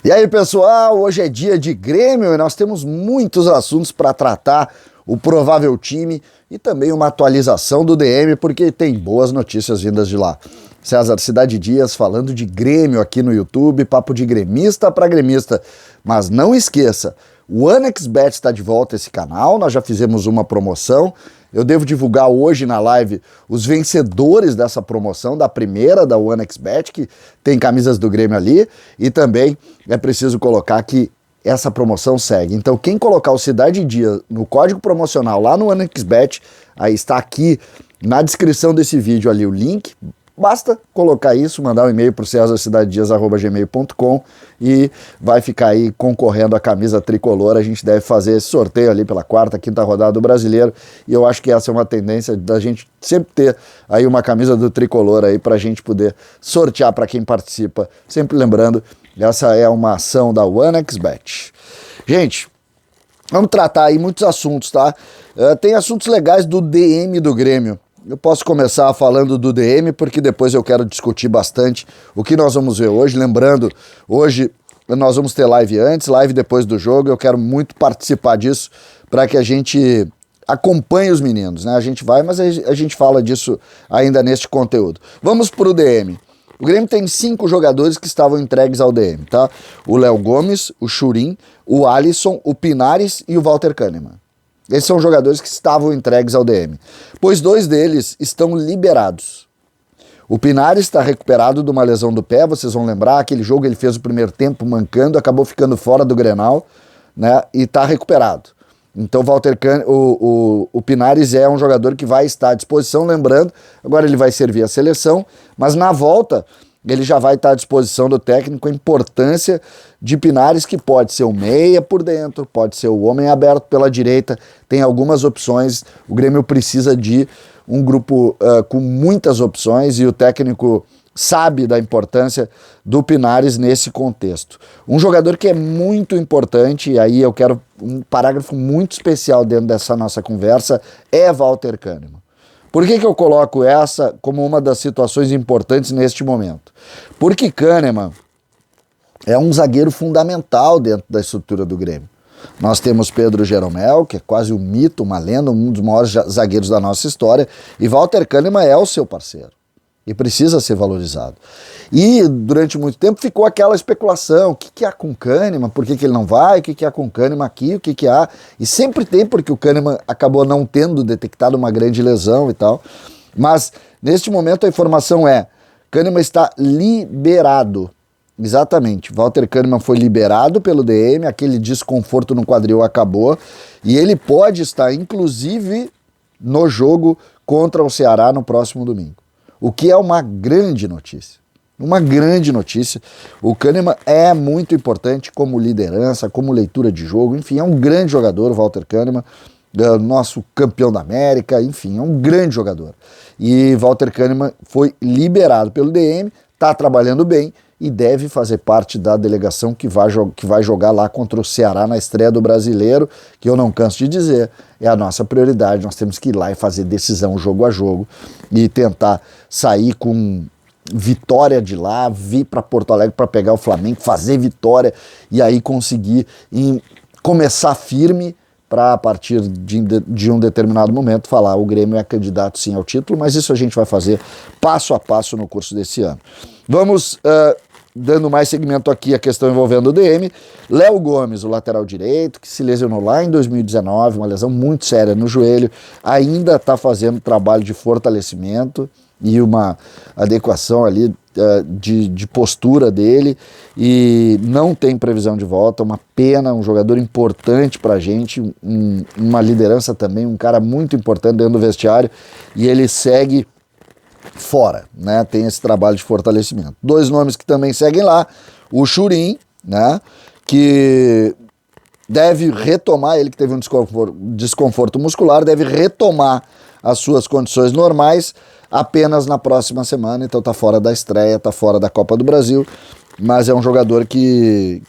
E aí, pessoal, hoje é dia de Grêmio e nós temos muitos assuntos para tratar, o provável time e também uma atualização do DM, porque tem boas notícias vindas de lá. César Cidade Dias falando de Grêmio aqui no YouTube, papo de gremista para gremista. Mas não esqueça, o OneXBet está de volta a esse canal, nós já fizemos uma promoção. Eu devo divulgar hoje na live os vencedores dessa promoção, da primeira da OneXBet, que tem camisas do Grêmio ali, e também é preciso colocar que essa promoção segue. Então quem colocar o Cidade Dias no código promocional lá no OneXBet, aí está aqui na descrição desse vídeo ali o link, basta colocar isso, mandar um e-mail para o cesarcidadedias@gmail.com e vai ficar aí concorrendo à camisa tricolor. A gente deve fazer esse sorteio ali pela quarta, quinta rodada do Brasileiro e eu acho que essa é uma tendência da gente sempre ter aí uma camisa do tricolor aí para a gente poder sortear para quem participa. Sempre lembrando, essa é uma ação da OneXBet. Gente, vamos tratar aí muitos assuntos, tá? Tem assuntos legais do DM do Grêmio. Eu posso começar falando do DM, porque depois eu quero discutir bastante o que nós vamos ver hoje. Lembrando, hoje nós vamos ter live antes, live depois do jogo. Eu quero muito participar disso para que a gente acompanhe os meninos, né? A gente vai, mas a gente fala disso ainda neste conteúdo. Vamos para o DM. O Grêmio tem 5 jogadores que estavam entregues ao DM, tá? O Léo Gomes, o Churin, o Alisson, o Pinares e o Walter Kahneman. Esses são jogadores que estavam entregues ao DM, pois 2 deles estão liberados. O Pinares está recuperado de uma lesão do pé, vocês vão lembrar, aquele jogo ele fez o primeiro tempo mancando, acabou ficando fora do Grenal, né, e está recuperado. Então o Pinares é um jogador que vai estar à disposição, lembrando, agora ele vai servir a seleção, mas na volta ele já vai estar à disposição do técnico, a importância de Pinares, que pode ser o meia por dentro, pode ser o homem aberto pela direita, tem algumas opções, o Grêmio precisa de um grupo com muitas opções e o técnico sabe da importância do Pinares nesse contexto. Um jogador que é muito importante, e aí eu quero um parágrafo muito especial dentro dessa nossa conversa, é Walter Kahneman. Por que eu coloco essa como uma das situações importantes neste momento? Porque Kahneman é um zagueiro fundamental dentro da estrutura do Grêmio. Nós temos Pedro Jeromel, que é quase um mito, uma lenda, um dos maiores zagueiros da nossa história, e Walter Kahneman é o seu parceiro. E precisa ser valorizado. E durante muito tempo ficou aquela especulação, o que há com o Kahneman, por que ele não vai, o que há com o Kahneman aqui, o que há, e sempre tem, porque o Kahneman acabou não tendo detectado uma grande lesão e tal, mas neste momento a informação é, Kahneman está liberado, exatamente, Walter Kahneman foi liberado pelo DM, aquele desconforto no quadril acabou, e ele pode estar inclusive no jogo contra o Ceará no próximo domingo. O que é uma grande notícia. Uma grande notícia. O Kahneman é muito importante como liderança, como leitura de jogo. Enfim, é um grande jogador, o Walter Kahneman, nosso campeão da América. Enfim, é um grande jogador. E Walter Kahneman foi liberado pelo DM, está trabalhando bem e deve fazer parte da delegação que vai jogar lá contra o Ceará na estreia do Brasileiro, que eu não canso de dizer, é a nossa prioridade. Nós temos que ir lá e fazer decisão jogo a jogo e tentar sair com vitória de lá, vir para Porto Alegre para pegar o Flamengo, fazer vitória e aí conseguir começar firme para a partir de um determinado momento falar o Grêmio é candidato sim ao título, mas isso a gente vai fazer passo a passo no curso desse ano. Vamos dando mais segmento aqui a questão envolvendo o DM. Léo Gomes, o lateral direito, que se lesionou lá em 2019, uma lesão muito séria no joelho, ainda está fazendo trabalho de fortalecimento e uma adequação ali de postura dele e não tem previsão de volta, uma pena, um jogador importante pra gente, uma liderança também, um cara muito importante dentro do vestiário e ele segue fora, né? Tem esse trabalho de fortalecimento. 2 nomes que também seguem lá, o Churin, né? Que deve retomar, ele que teve um desconforto muscular, deve retomar as suas condições normais apenas na próxima semana, então tá fora da estreia, tá fora da Copa do Brasil, mas é um jogador que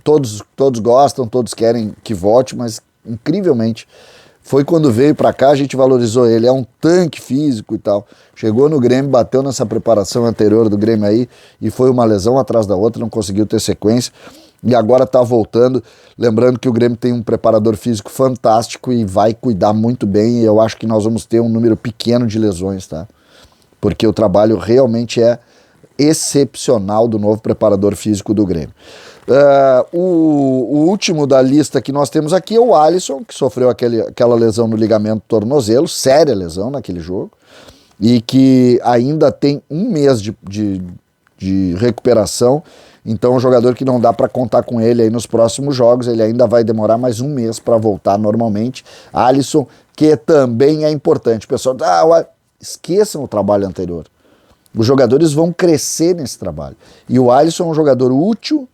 todos gostam, todos querem que volte, mas incrivelmente Foi quando veio para cá, a gente valorizou ele, é um tanque físico e tal. Chegou no Grêmio, bateu nessa preparação anterior do Grêmio aí e foi uma lesão atrás da outra, não conseguiu ter sequência e agora tá voltando. Lembrando que o Grêmio tem um preparador físico fantástico e vai cuidar muito bem, e eu acho que nós vamos ter um número pequeno de lesões, tá? Porque o trabalho realmente é excepcional do novo preparador físico do Grêmio. O último da lista que nós temos aqui é o Alisson, que sofreu aquela lesão no ligamento do tornozelo, séria lesão naquele jogo, e que ainda tem um mês de recuperação. Então é um jogador que não dá para contar com ele aí nos próximos jogos, ele ainda vai demorar mais um mês para voltar normalmente. Alisson, que também é importante. Pessoal, esqueçam o trabalho anterior. Os jogadores vão crescer nesse trabalho. E o Alisson é um jogador útil,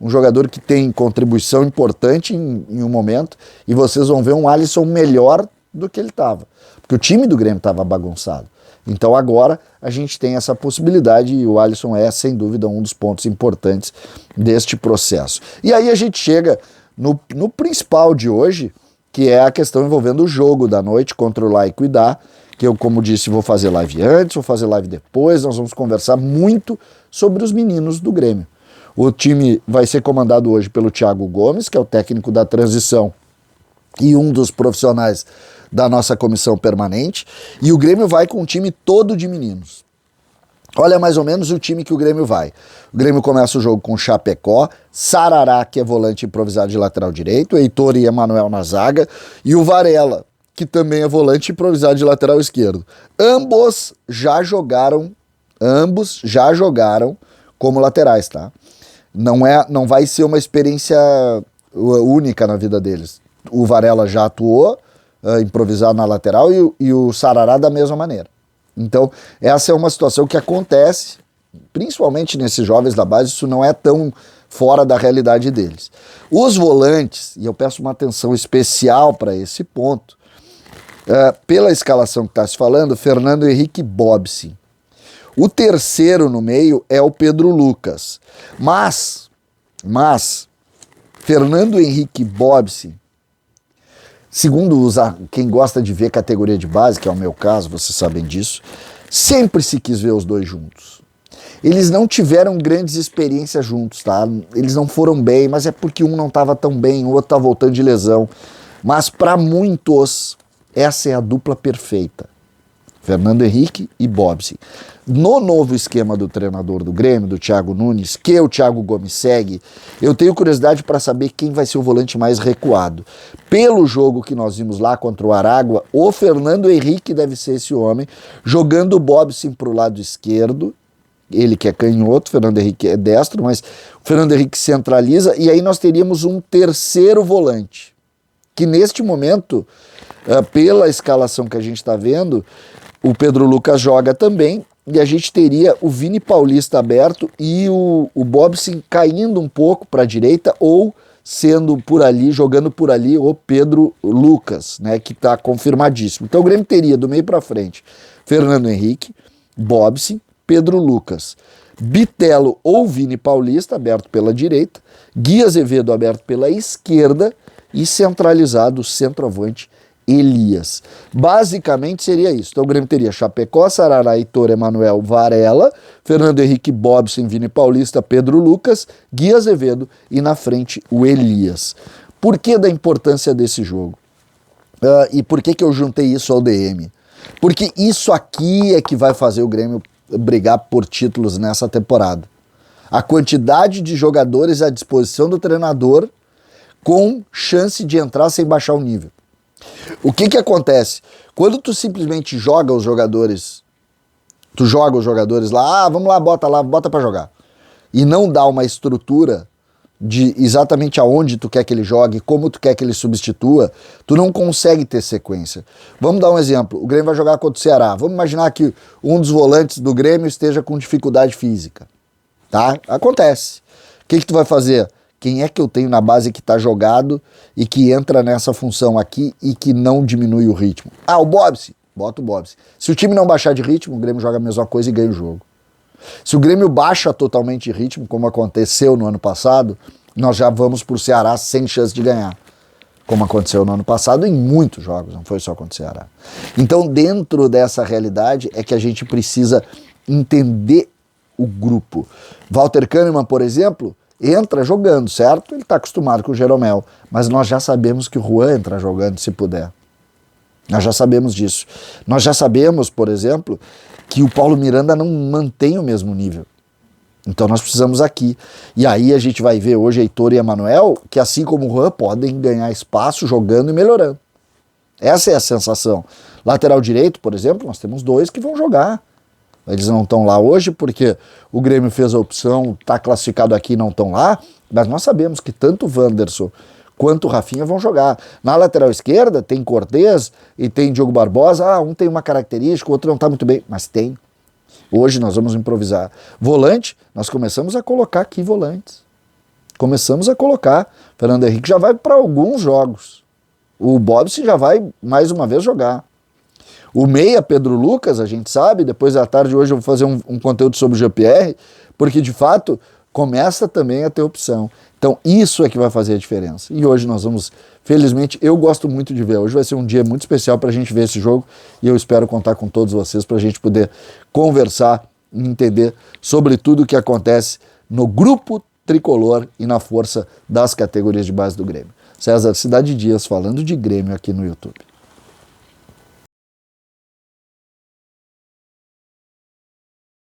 um jogador que tem contribuição importante em um momento, e vocês vão ver um Alisson melhor do que ele estava. Porque o time do Grêmio estava bagunçado. Então agora a gente tem essa possibilidade e o Alisson é, sem dúvida, um dos pontos importantes deste processo. E aí a gente chega no principal de hoje, que é a questão envolvendo o jogo da noite contra o Lá e Cuidar, que eu, como disse, vou fazer live antes, vou fazer live depois, nós vamos conversar muito sobre os meninos do Grêmio. O time vai ser comandado hoje pelo Thiago Gomes, que é o técnico da transição e um dos profissionais da nossa comissão permanente, e o Grêmio vai com um time todo de meninos. Olha mais ou menos o time que o Grêmio vai. O Grêmio começa o jogo com Chapecó, Sarará, que é volante improvisado de lateral direito, Heitor e Emanuel na zaga, e o Varela, que também é volante improvisado de lateral esquerdo. Ambos já jogaram como laterais, tá? Não vai ser uma experiência única na vida deles. O Varela já atuou improvisado na lateral e o Sarará da mesma maneira. Então, essa é uma situação que acontece, principalmente nesses jovens da base, isso não é tão fora da realidade deles. Os volantes, e eu peço uma atenção especial para esse ponto, pela escalação que está se falando, Fernando Henrique e Bobsin. O terceiro no meio é o Pedro Lucas. Mas Fernando Henrique e Bobsin, segundo quem gosta de ver categoria de base, que é o meu caso, vocês sabem disso, sempre se quis ver os dois juntos. Eles não tiveram grandes experiências juntos, tá? Eles não foram bem, mas é porque um não estava tão bem, o outro está voltando de lesão. Mas para muitos, essa é a dupla perfeita. Fernando Henrique e Bobsin. No novo esquema do treinador do Grêmio, do Thiago Nunes, que o Thiago Gomes segue, eu tenho curiosidade para saber quem vai ser o volante mais recuado. Pelo jogo que nós vimos lá contra o Aragua, o Fernando Henrique deve ser esse homem, jogando o Bobsin para o lado esquerdo, ele que é canhoto, o Fernando Henrique é destro, mas o Fernando Henrique centraliza, e aí nós teríamos um terceiro volante, que neste momento, pela escalação que a gente está vendo, o Pedro Lucas joga também, e a gente teria o Vini Paulista aberto e o Bobsin caindo um pouco para a direita, ou sendo por ali, jogando por ali, o Pedro Lucas, né, que está confirmadíssimo. Então o Grêmio teria do meio para frente Fernando Henrique, Bobsin, Pedro Lucas, Bitelo ou Vini Paulista aberto pela direita, Gui Azevedo aberto pela esquerda e centralizado o centroavante Elias. Basicamente seria isso. Então o Grêmio teria Chapecó, Sarará, Heitor, Emanuel, Varela, Fernando Henrique, Bobsin, Vini Paulista, Pedro Lucas, Gui Azevedo e na frente o Elias. Por que da importância desse jogo? E por que eu juntei isso ao DM? Porque isso aqui é que vai fazer o Grêmio brigar por títulos nessa temporada. A quantidade de jogadores à disposição do treinador com chance de entrar sem baixar o nível. O que acontece? Quando tu simplesmente joga os jogadores lá, vamos lá, bota pra jogar, e não dá uma estrutura de exatamente aonde tu quer que ele jogue, como tu quer que ele substitua, tu não consegue ter sequência. Vamos dar um exemplo, o Grêmio vai jogar contra o Ceará, vamos imaginar que um dos volantes do Grêmio esteja com dificuldade física, tá? Acontece. O que tu vai fazer? Quem é que eu tenho na base que está jogado e que entra nessa função aqui e que não diminui o ritmo? O Bobsin. Bota o Bobsin. Se o time não baixar de ritmo, o Grêmio joga a mesma coisa e ganha o jogo. Se o Grêmio baixa totalmente de ritmo, como aconteceu no ano passado, nós já vamos para o Ceará sem chance de ganhar. como aconteceu no ano passado em muitos jogos, não foi só contra o Ceará. Então, dentro dessa realidade é que a gente precisa entender o grupo. Walter Kahneman, por exemplo, entra jogando, certo? Ele está acostumado com o Jeromel, mas nós já sabemos que o Juan entra jogando se puder. Nós já sabemos disso. Nós já sabemos, por exemplo, que o Paulo Miranda não mantém o mesmo nível. Então nós precisamos aqui. E aí a gente vai ver hoje Heitor e Emanuel, que assim como o Juan, podem ganhar espaço jogando e melhorando. Essa é a sensação. Lateral direito, por exemplo, nós temos 2 que vão jogar. Eles não estão lá hoje porque o Grêmio fez a opção, está classificado aqui e não estão lá, mas nós sabemos que tanto o Wanderson quanto o Rafinha vão jogar. Na lateral esquerda tem Cortez e tem Diogo Barbosa, um tem uma característica, o outro não está muito bem, mas tem. Hoje nós vamos improvisar. Volante, nós começamos a colocar aqui volantes. Começamos a colocar. Fernando Henrique já vai para alguns jogos. O Bobson já vai mais uma vez jogar. O meia, Pedro Lucas, a gente sabe, depois da tarde hoje eu vou fazer um conteúdo sobre o Jean-Pierre, porque de fato começa também a ter opção. Então isso é que vai fazer a diferença. E hoje nós vamos, felizmente, eu gosto muito de ver. Hoje vai ser um dia muito especial para a gente ver esse jogo e eu espero contar com todos vocês para a gente poder conversar e entender sobre tudo o que acontece no grupo tricolor e na força das categorias de base do Grêmio. César Cidade Dias falando de Grêmio aqui no YouTube.